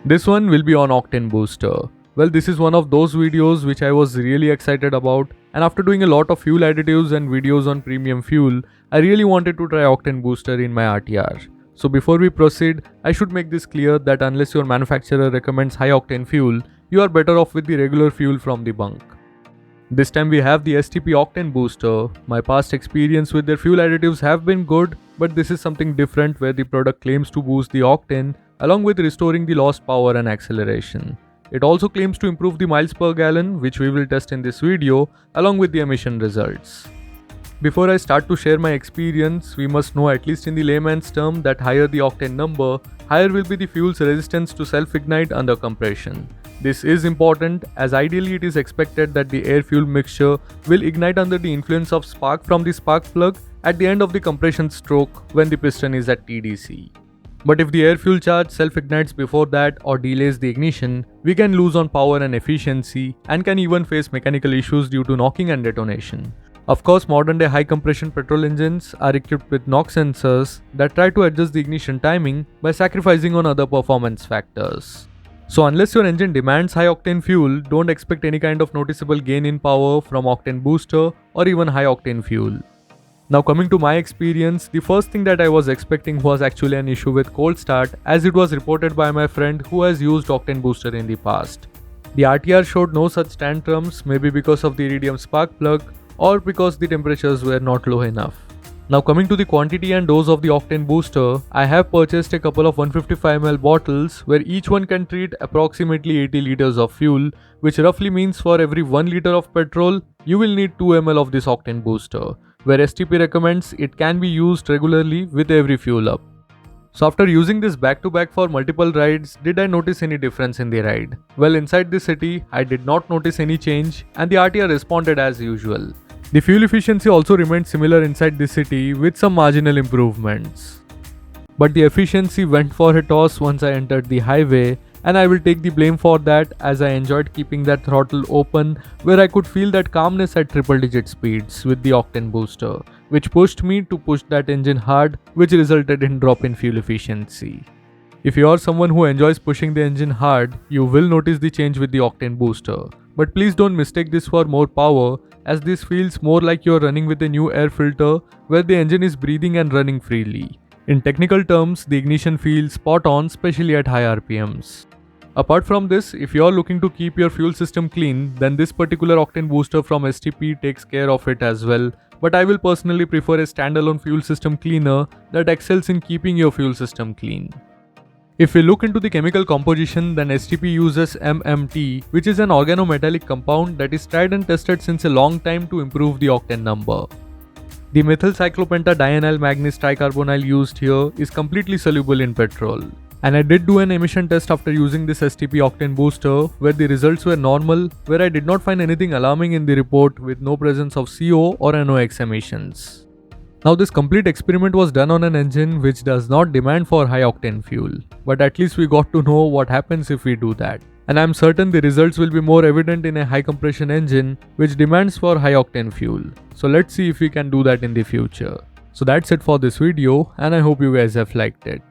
This one will be on Octane Booster. Well, this is one of those videos which I was really excited about, and after doing a lot of fuel additives and videos on premium fuel, I really wanted to try Octane Booster in my RTR. So before we proceed, I should make this clear that unless your manufacturer recommends high octane fuel, you are better off with the regular fuel from the bunk. This time we have the STP Octane Booster. My past experience with their fuel additives have been good, but this is something different where the product claims to boost the octane along with restoring the lost power and acceleration. It also claims to improve the miles per gallon, which we will test in this video along with the emission results. Before I start to share my experience, we must know, at least in the layman's term, that higher the octane number, higher will be the fuel's resistance to self-ignite under compression. This is important as ideally it is expected that the air-fuel mixture will ignite under the influence of spark from the spark plug at the end of the compression stroke when the piston is at TDC. But if the air-fuel charge self-ignites before that or delays the ignition, we can lose on power and efficiency and can even face mechanical issues due to knocking and detonation. Of course, modern-day high-compression petrol engines are equipped with knock sensors that try to adjust the ignition timing by sacrificing on other performance factors. So unless your engine demands high-octane fuel, don't expect any kind of noticeable gain in power from Octane Booster or even high-octane fuel. Now coming to my experience, the first thing that I was expecting was actually an issue with cold start, as it was reported by my friend who has used Octane Booster in the past. The RTR showed no such tantrums, maybe because of the iridium spark plug or because the temperatures were not low enough. Now coming to the quantity and dose of the Octane Booster, I have purchased a couple of 155ml bottles where each one can treat approximately 80 liters of fuel, which roughly means for every 1 liter of petrol, you will need 2 ml of this Octane Booster, where STP recommends it can be used regularly with every fuel up. So after using this back to back for multiple rides, did I notice any difference in the ride? Well, inside the city, I did not notice any change and the RTR responded as usual. The fuel efficiency also remained similar inside the city with some marginal improvements. But the efficiency went for a toss once I entered the highway, and I will take the blame for that as I enjoyed keeping that throttle open where I could feel that calmness at triple digit speeds with the Octane Booster, which pushed me to push that engine hard, which resulted in drop in fuel efficiency. If you are someone who enjoys pushing the engine hard, you will notice the change with the Octane Booster. But please don't mistake this for more power, as this feels more like you're running with a new air filter where the engine is breathing and running freely. In technical terms, the ignition feels spot on, especially at high RPMs. Apart from this, if you're looking to keep your fuel system clean, then this particular Octane Booster from STP takes care of it as well. But I will personally prefer a standalone fuel system cleaner that excels in keeping your fuel system clean. If we look into the chemical composition, then STP uses MMT, which is an organometallic compound that is tried and tested since a long time to improve the octane number. The methyl cyclopentadienyl manganese tricarbonyl used here is completely soluble in petrol. And I did do an emission test after using this STP Octane Booster where the results were normal, where I did not find anything alarming in the report with no presence of CO or NOx emissions. Now this complete experiment was done on an engine which does not demand for high octane fuel, but at least we got to know what happens if we do that. And I am certain the results will be more evident in a high compression engine which demands for high octane fuel. So let's see if we can do that in the future. So that's it for this video and I hope you guys have liked it.